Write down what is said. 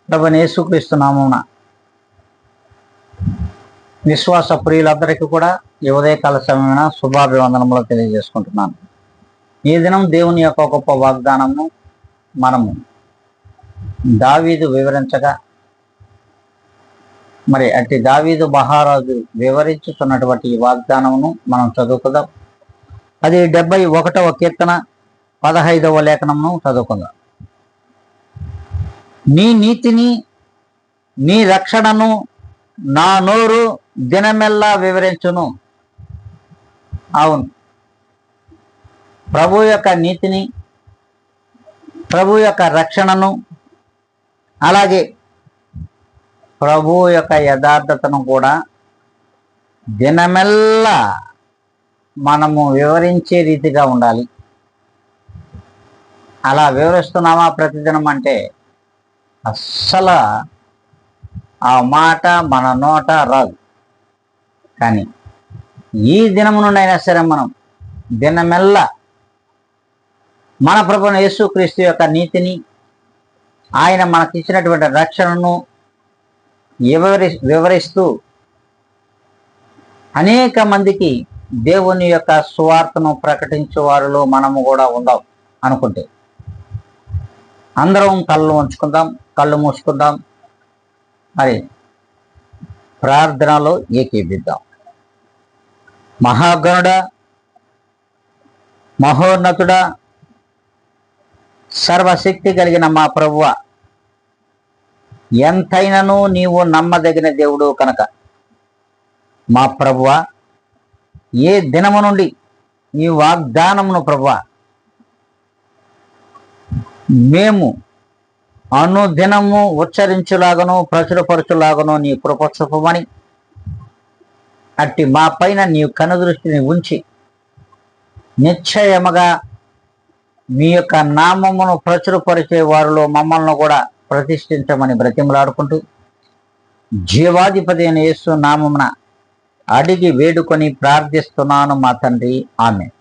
ప్రభువైన యేసుక్రీస్తు నామమున విశ్వాస ప్రియులందరికీ కూడా ఈ ఉదయకాల సమయమైన శుభాభివందనములు తెలియజేసుకుంటున్నాను. ఈ దినం దేవుని యొక్క గొప్ప వాగ్దానము మనము దావీదు వివరించగా, మరి అట్టి దావీదు మహారాజు వివరించుతున్నటువంటి ఈ వాగ్దానమును మనం చదువుకుందాం. అది 71వ కీర్తన 15వ లేఖనమును చదువుకుందాం. నీ నీతిని, నీ రక్షణను నా నోరు దినమెల్లా వివరించును. అవును, ప్రభు యొక్క నీతిని, ప్రభు యొక్క రక్షణను, అలాగే ప్రభు యొక్క యథార్థతను కూడా దినమెల్లా మనము వివరించే రీతిగా ఉండాలి. అలా వివరిస్తున్నామా ప్రతిదినం అంటే అస్సలు ఆ మాట మన నోట రాదు. కానీ ఈ దినము నుండి అయినా సరే మనం దినమెల్లా మన ప్రభువైన యేసుక్రీస్తు యొక్క నీతిని, ఆయన మనకిచ్చినటువంటి రక్షణను వివరిస్తూ అనేక మందికి దేవుని యొక్క సువార్తను ప్రకటించే వారిలో మనము కూడా ఉందాం అనుకుంటే అందరం కళ్ళు ఉంచుకుందాం, కళ్ళు మూసుకుందాం, మరి ప్రార్థనలో ఏకీభిద్దాం. మహాగణుడా, మహోన్నతుడా, సర్వశక్తి కలిగిన మా ప్రభువ, ఎంతైనను నీవు నమ్మదగిన దేవుడు కనుక మా ప్రభువ, ఏ దినము నుండి ఈ వాగ్దానమును ప్రభువ మేము అనుదినము ఉచ్చరించులాగను ప్రచురపరచులాగను నీ కృప చూపమని, అట్టి మా పైన నీ కనుదృష్టిని ఉంచి నిశ్చయముగా మీ యొక్క నామమును ప్రచురపరిచే వారిలో మమ్మల్ని కూడా ప్రతిష్ఠించమని బ్రతిమలాడుకుంటూ జీవాధిపతి అయిన యేసు నామమున అడిగి వేడుకొని ప్రార్థిస్తున్నాను మా తండ్రి. ఆమేన్.